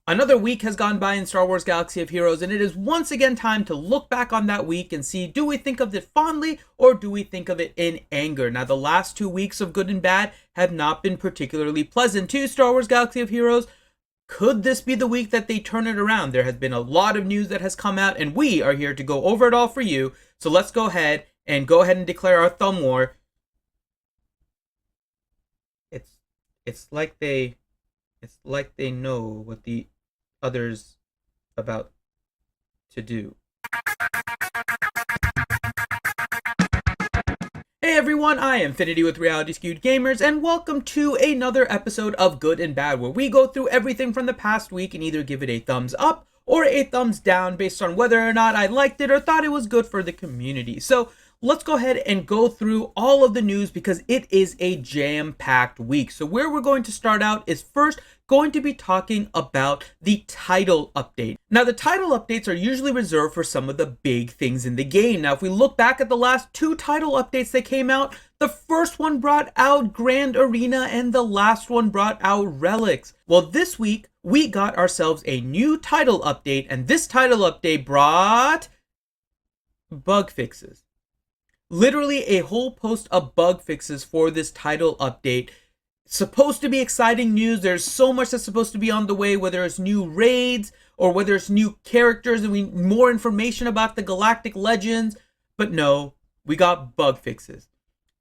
Another week has gone by in Star Wars Galaxy of Heroes, and it is once again time to look back on that week and see, do we think of it fondly or do we think of it in anger? Now, the last 2 weeks of good and bad have not been particularly pleasant to Star Wars Galaxy of Heroes. Could this be the week that they turn it around? There has been a lot of news that has come out, and we are here to go over it all for you. So let's go ahead and declare our thumb war. It's like they know what the others about to do. Hey everyone, I am Finity with Reality Skewed Gamers, and welcome to another episode of Good and Bad, where we go through everything from the past week and either give it a thumbs up or a thumbs down based on whether or not I liked it or thought it was good for the community. So let's go ahead and go through all of the news because it is a jam-packed week. So where we're going to start out is first going to be talking about the title update. Now, the title updates are usually reserved for some of the big things in the game. Now, if we look back at the last 2 title updates that came out, the first one brought out Grand Arena and the last one brought out Relics. Well, this week, we got ourselves a new title update, and this title update brought bug fixes. Literally a whole post of bug fixes for this title update. Supposed to be exciting news. There's so much that's supposed to be on the way, whether it's new raids or whether it's new characters and more information about the Galactic Legends. But no, we got bug fixes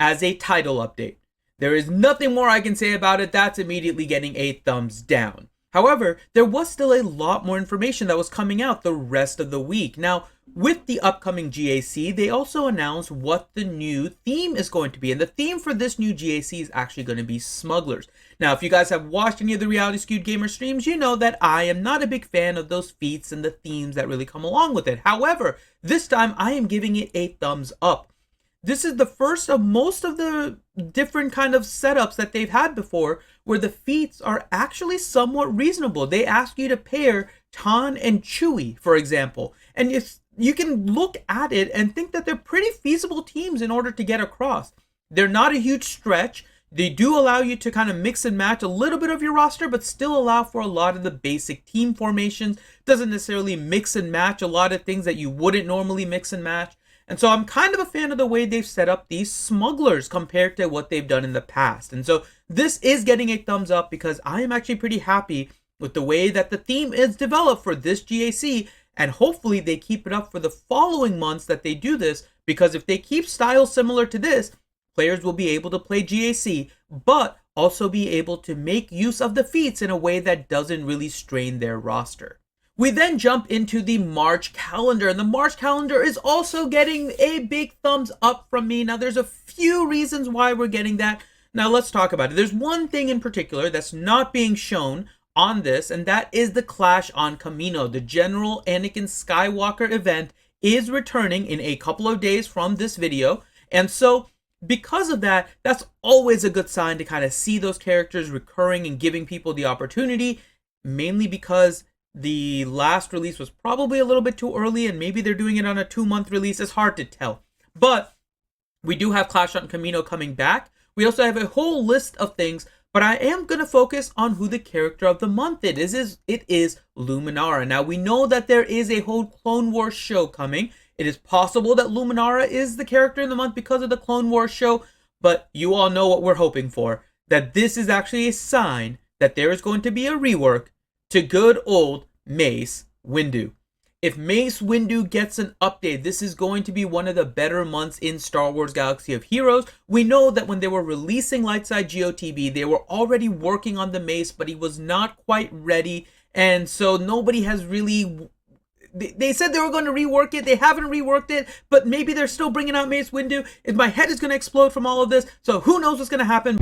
as a title update. There is nothing more I can say about it. That's immediately getting a thumbs down. However, there was still a lot more information that was coming out the rest of the week. Now, with the upcoming GAC, they also announced what the new theme is going to be. And the theme for this new GAC is actually going to be smugglers. Now, if you guys have watched any of the Reality Skewed Gamer streams, you know that I am not a big fan of those feats and the themes that really come along with it. However, this time I am giving it a thumbs up. This is the first of most of the different kind of setups that they've had before where the feats are actually somewhat reasonable. They ask you to pair Tan and Chewie, for example. And if you can look at it and think that they're pretty feasible teams in order to get across. They're not a huge stretch. They do allow you to kind of mix and match a little bit of your roster, but still allow for a lot of the basic team formations. Doesn't necessarily mix and match a lot of things that you wouldn't normally mix and match. And so I'm kind of a fan of the way they've set up these smugglers compared to what they've done in the past. And so this is getting a thumbs up because I am actually pretty happy with the way that the theme is developed for this GAC. And hopefully they keep it up for the following months that they do this. Because if they keep styles similar to this, players will be able to play GAC, but also be able to make use of the feats in a way that doesn't really strain their roster. We then jump into the March calendar, and the March calendar is also getting a big thumbs up from me. Now, there's a few reasons why we're getting that. Now, let's talk about it. There's one thing in particular that's not being shown on this, and that is the Clash on Kamino. The General Anakin Skywalker event is returning in a couple of days from this video, and so because of that, that's always a good sign to kind of see those characters recurring and giving people the opportunity, mainly because the last release was probably a little bit too early, and maybe they're doing it on a 2-month release. It's hard to tell. But we do have Clash on Kamino coming back. We also have a whole list of things, but I am going to focus on who the character of the month it is. It is Luminara. Now, we know that there is a whole Clone Wars show coming. It is possible that Luminara is the character of the month because of the Clone Wars show, but you all know what we're hoping for, that this is actually a sign that there is going to be a rework to good old Mace Windu. If Mace Windu gets an update, this is going to be one of the better months in Star Wars Galaxy of Heroes. We know that when they were releasing Lightside GOTB, they were already working on the Mace, but he was not quite ready. And so nobody has really... They said they were going to rework it. They haven't reworked it, but maybe they're still bringing out Mace Windu. My head is going to explode from all of this, so who knows what's going to happen.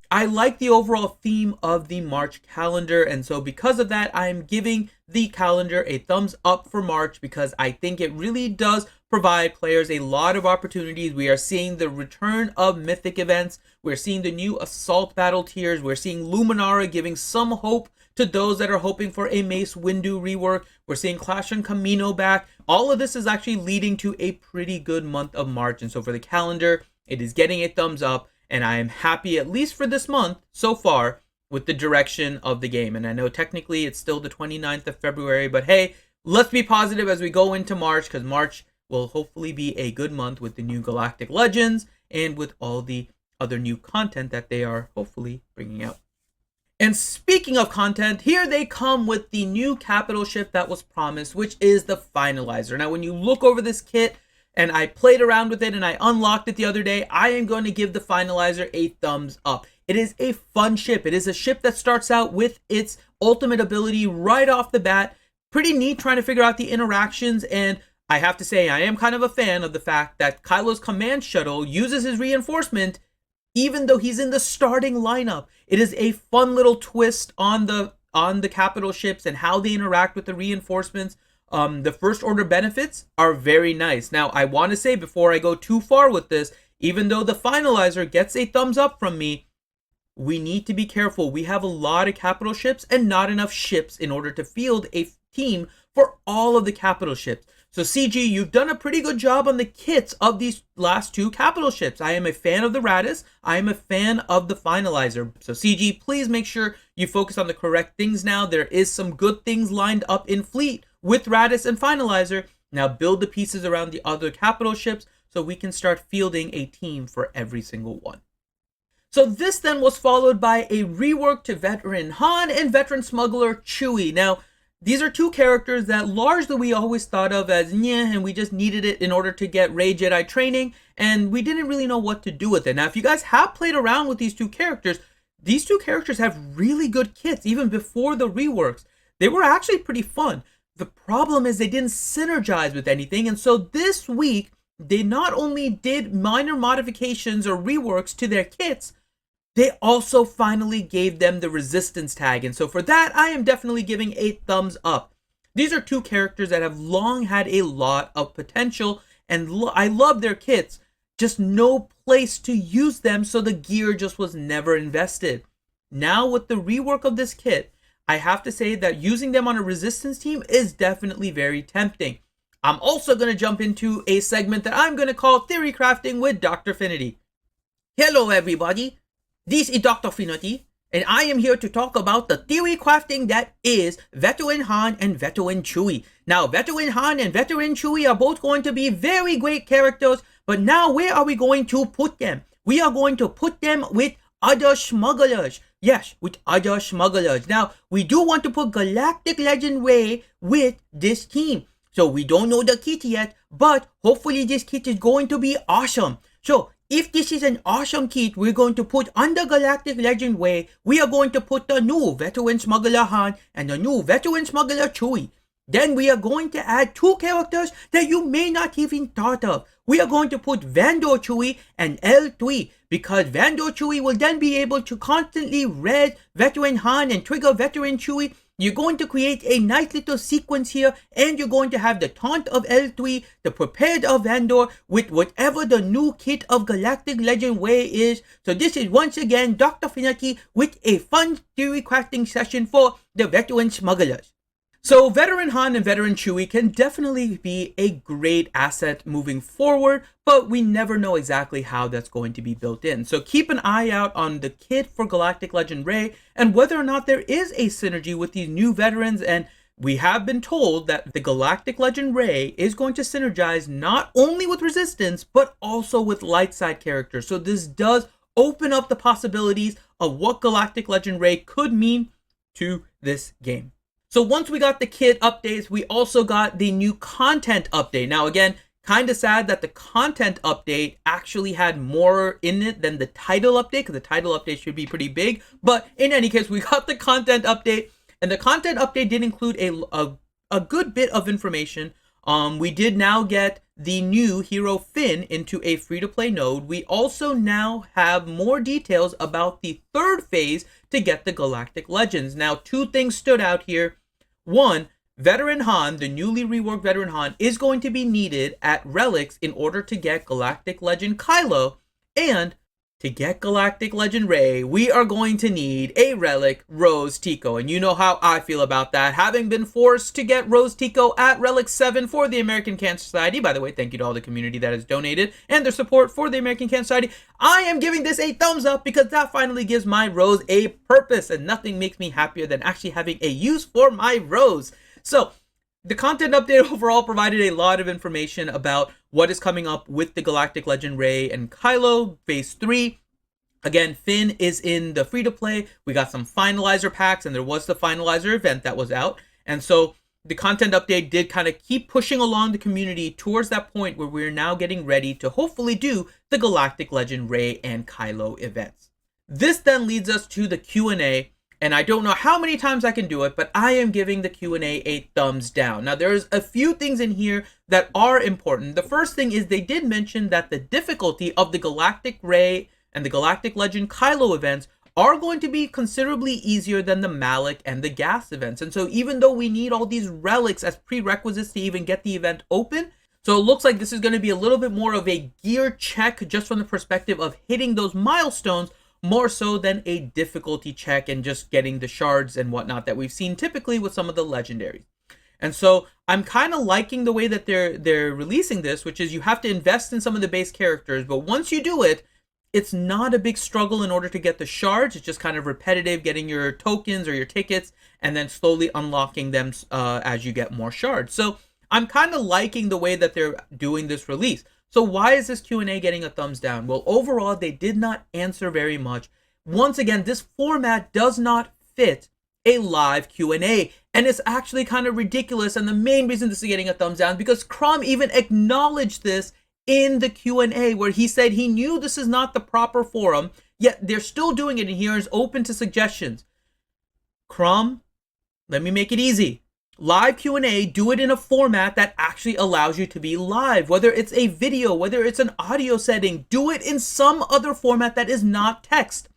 I like the overall theme of the March calendar, and so because of that, I am giving the calendar a thumbs up for March because I think it really does provide players a lot of opportunities. We are seeing the return of mythic events. We're seeing the new assault battle tiers. We're seeing Luminara giving some hope to those that are hoping for a Mace Windu rework. We're seeing Clash on Kamino back. All of this is actually leading to a pretty good month of March, and so for the calendar, it is getting a thumbs up. And I am happy, at least for this month, so far, with the direction of the game. And I know technically it's still the 29th of February, but hey, let's be positive as we go into March, because March will hopefully be a good month with the new Galactic Legends and with all the other new content that they are hopefully bringing out. And speaking of content, here they come with the new capital ship that was promised, which is the Finalizer. Now, when you look over this kit, and I played around with it and I unlocked it the other day, I am going to give the Finalizer a thumbs up. It is a fun ship. It is a ship that starts out with its ultimate ability right off the bat. Pretty neat trying to figure out the interactions, and I have to say I am kind of a fan of the fact that Kylo's command shuttle uses his reinforcement even though he's in the starting lineup. It is a fun little twist on the capital ships and how they interact with the reinforcements. The first order benefits are very nice. Now, I want to say before I go too far with this, even though the Finalizer gets a thumbs up from me, we need to be careful. We have a lot of capital ships and not enough ships in order to field a team for all of the capital ships. So CG, you've done a pretty good job on the kits of these last two capital ships. I am a fan of the Radis. I am a fan of the Finalizer. So CG, please make sure you focus on the correct things now. There is some good things lined up in fleet with Radis and Finalizer. Now build the pieces around the other capital ships so we can start fielding a team for every single one. So this then was followed by a rework to Veteran Han and Veteran Smuggler Chewie. Now, these are two characters that largely we always thought of as nyeh, and we just needed it in order to get Rey Jedi training, and we didn't really know what to do with it. Now, if you guys have played around with these two characters have really good kits even before the reworks. They were actually pretty fun. The problem is they didn't synergize with anything, and so this week, they not only did minor modifications or reworks to their kits, they also finally gave them the resistance tag. And so for that, I am definitely giving a thumbs up. These are two characters that have long had a lot of potential, and I love their kits. Just no place to use them, so the gear just was never invested. Now with the rework of this kit, I have to say that using them on a resistance team is definitely very tempting. I'm also going to jump into a segment that I'm going to call Theory Crafting with Dr. Finity. Hello everybody, this is Dr. Finity, and I am here to talk about the theory crafting that is Veteran Han and Veteran Chewie. Now, Veteran Han and Veteran Chewie are both going to be very great characters, but now where are we going to put them? We are going to put them with other smugglers. Yes, with other smugglers. Now, we do want to put Galactic Legend Rey with this team. So we don't know the kit yet, but hopefully this kit is going to be awesome. So if this is an awesome kit, we're going to put under Galactic Legend Rey, we are going to put the new Veteran Smuggler Han and the new Veteran Smuggler Chewie. Then we are going to add two characters that you may not even thought of. We are going to put Vandor Chewie and L3, because Vandor Chewie will then be able to constantly res Veteran Han and trigger Veteran Chewie. You're going to create a nice little sequence here, and you're going to have the taunt of L3, the prepared of Vandor, with whatever the new kit of Galactic Legend Rey is. So this is once again Dr. Finity with a fun theory crafting session for the Veteran Smugglers. So Veteran Han and Veteran Chewie can definitely be a great asset moving forward, but we never know exactly how that's going to be built in. So keep an eye out on the kit for Galactic Legend Rey and whether or not there is a synergy with these new veterans. And we have been told that the Galactic Legend Rey is going to synergize not only with Resistance, but also with light side characters. So this does open up the possibilities of what Galactic Legend Rey could mean to this game. So once we got the kit updates, we also got the new content update. Now again, kind of sad that the content update actually had more in it than the title update, because the title update should be pretty big. But in any case, we got the content update, and the content update did include a good bit of information. We did now get the new hero Finn into a free-to-play node. We also now have more details about the third phase to get the Galactic Legends. Now, two things stood out here. One, Veteran Han, the newly reworked Veteran Han, is going to be needed at Relics in order to get Galactic Legend Kylo. And To get Galactic Legend Ray, we are going to need a Relic Rose Tico, and you know how I feel about that. Having been forced to get Rose Tico at Relic 7 for the American Cancer Society, by the way, thank you to all the community that has donated and their support for the American Cancer Society, I am giving this a thumbs up because that finally gives my Rose a purpose, and nothing makes me happier than actually having a use for my Rose. So, the content update overall provided a lot of information about what is coming up with the Galactic Legend Ray and Kylo Phase 3. Again, Finn is in the free-to-play. We got some Finalizer packs, and there was the Finalizer event that was out. And so the content update did kind of keep pushing along the community towards that point where we're now getting ready to hopefully do the Galactic Legend Ray and Kylo events. This then leads us to the Q&A. And I don't know how many times I can do it, but I am giving the Q&A a thumbs down. Now, there's a few things in here that are important. The first thing is they did mention that the difficulty of the Galactic Ray and the Galactic Legend Kylo events are going to be considerably easier than the Malak and the Gas events. And so even though we need all these relics as prerequisites to even get the event open, so it looks like this is going to be a little bit more of a gear check just from the perspective of hitting those milestones, more so than a difficulty check and just getting the shards and whatnot that we've seen typically with some of the legendaries. And so I'm kind of liking the way that they're releasing this, which is you have to invest in some of the base characters, but once you do it, it's not a big struggle in order to get the shards. It's just kind of repetitive, getting your tokens or your tickets and then slowly unlocking them as you get more shards. So I'm kind of liking the way that they're doing this release. So why is this Q&A getting a thumbs down? Well, overall, they did not answer very much. Once again, this format does not fit a live Q&A, and it's actually kind of ridiculous. And the main reason this is getting a thumbs down is because Crumb even acknowledged this in the Q&A, where he said he knew this is not the proper forum, yet they're still doing it in here and is open to suggestions. Crumb, let me make it easy. Live Q&A, do it in a format that actually allows you to be live. Whether it's a video, whether it's an audio setting, do it in some other format that is not text.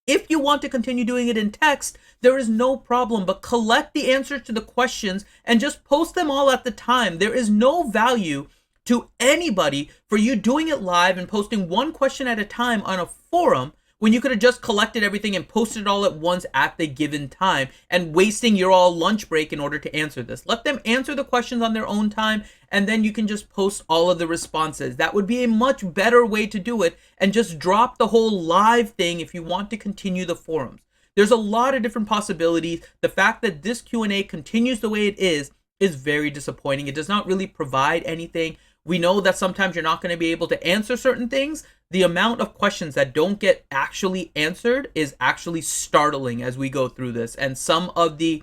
If you want to continue doing it in text, there is no problem, but collect the answers to the questions and just post them all at the time. There is no value to anybody for you doing it live and posting one question at a time on a forum when you could have just collected everything and posted it all at once at the given time and wasting your all lunch break in order to answer this. Let them answer the questions on their own time, and then you can just post all of the responses. That would be a much better way to do it, and just drop the whole live thing if you want to continue the forums. There's a lot of different possibilities. The fact that this Q&A continues the way it is very disappointing. It does not really provide anything. We know that sometimes you're not going to be able to answer certain things. The amount of questions that don't get actually answered is actually startling as we go through this. And some of the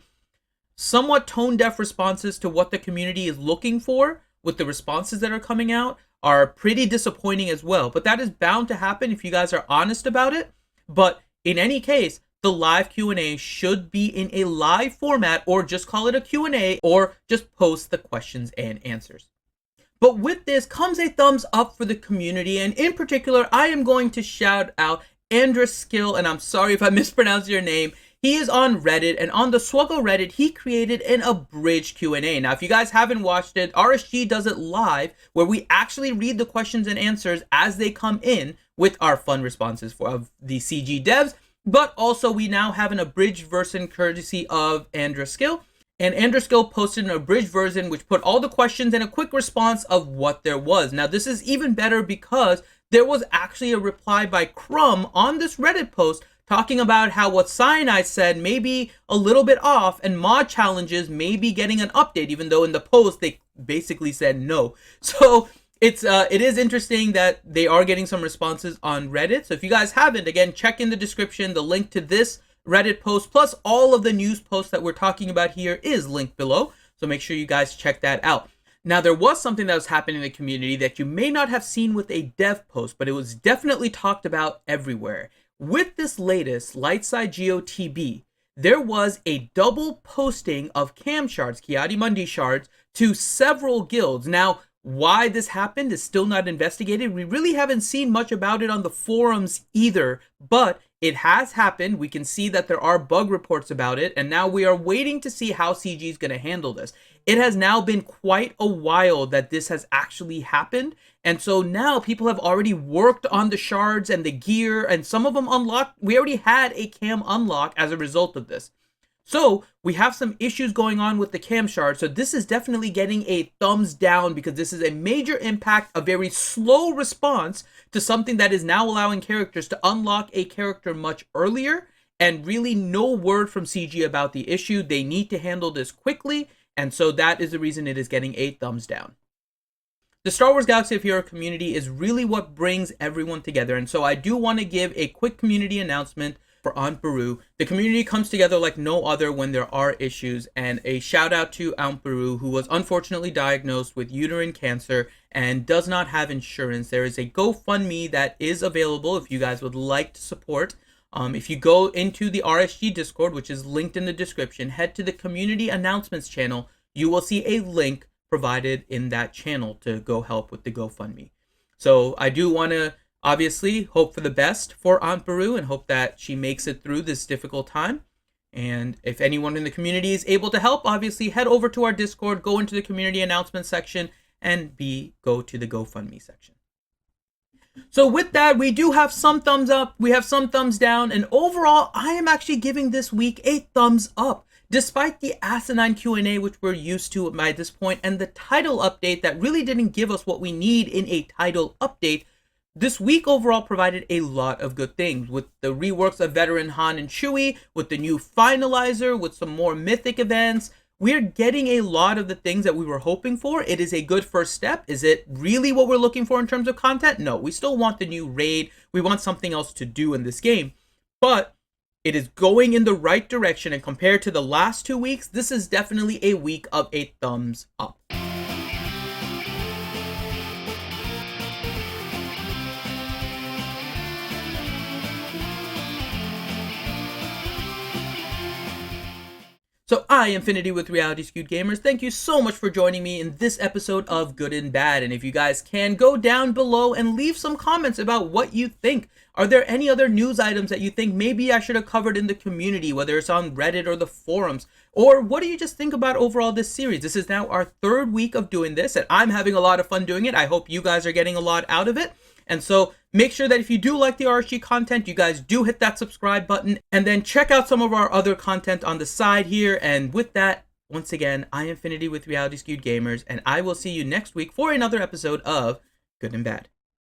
somewhat tone-deaf responses to what the community is looking for with the responses that are coming out are pretty disappointing as well. But that is bound to happen if you guys are honest about it. But in any case, the live Q&A should be in a live format, or just call it a Q&A, or just post the questions and answers. But with this comes a thumbs up for the community, and in particular, I am going to shout out XSplit, and I'm sorry if I mispronounced your name. He is on Reddit, and on the SWGOH Reddit, he created an abridged Q&A. Now, if you guys haven't watched it, RSG does it live, where we actually read the questions and answers as they come in with our fun responses of the CG devs, but also we now have an abridged version courtesy of XSplit. And XSplit posted an abridged version which put all the questions and a quick response of what there was. Now, this is even better because there was actually a reply by Crumb on this Reddit post talking about how what Cyanide said may be a little bit off and mod challenges may be getting an update, even though in the post they basically said no. So it is interesting that they are getting some responses on Reddit. So if you guys haven't, again, check in the description. The link to this Reddit post plus all of the news posts that we're talking about here is linked below, so make sure you guys check that out. Now, there was something that was happening in the community that you may not have seen with a dev post, but it was definitely talked about everywhere. With this latest Lightside GOTB, there was a double posting of cam shards, Kiadi Mundi shards, to several guilds. Now, why this happened is still not investigated. We really haven't seen much about it on the forums either, but It has happened. We can see that there are bug reports about it, and now we are waiting to see how CG is going to handle this. It has now been quite a while that this has actually happened, and so now people have already worked on the shards and the gear, and some of them unlocked. We already had a cam unlock as a result of this. So we have some issues going on with the cam shard. So this is definitely getting a thumbs down because this is a major impact, a very slow response to something that is now allowing characters to unlock a character much earlier, and really no word from CG about the issue. They need to handle this quickly, and so that is the reason it is getting a thumbs down. The Star Wars Galaxy of Heroes community is really what brings everyone together, and so I do want to give a quick community announcement for Aunt Beru. The community comes together like no other when there are issues, and a shout out to Aunt Beru, who was unfortunately diagnosed with uterine cancer and does not have insurance. There is a GoFundMe that is available if you guys would like to support. If you go into the RSG Discord, which is linked in the description, head to the community announcements channel. You will see a link provided in that channel to go help with the GoFundMe. So I do want to obviously hope for the best for Aunt Beru and hope that she makes it through this difficult time. And if anyone in the community is able to help, obviously head over to our Discord, go into the community announcements section, and go to the GoFundMe section. So with that, we do have some thumbs up, we have some thumbs down, and overall, I am actually giving this week a thumbs up. Despite the asinine Q&A, which we're used to by this point, and the title update that really didn't give us what we need in a title update, this week overall provided a lot of good things, with the reworks of veteran Han and Chewie, with the new Finalizer, with some more mythic events. We're getting a lot of the things that we were hoping for. It is a good first step. Is it really what we're looking for in terms of content? No, we still want the new raid. We want something else to do in this game. But it is going in the right direction, and compared to the last 2 weeks, this is definitely a week of a thumbs up. So I am Finity with Reality Skewed Gamers. Thank you so much for joining me in this episode of Good and Bad. And if you guys can, go down below and leave some comments about what you think. Are there any other news items that you think maybe I should have covered in the community, whether it's on Reddit or the forums? Or what do you just think about overall this series? This is now our 3rd week of doing this, and I'm having a lot of fun doing it. I hope you guys are getting a lot out of it. And so make sure that if you do like the RSG content, you guys do hit that subscribe button, and then check out some of our other content on the side here. And with that, once again, I am Finity with Reality Skewed Gamers, and I will see you next week for another episode of Good and Bad.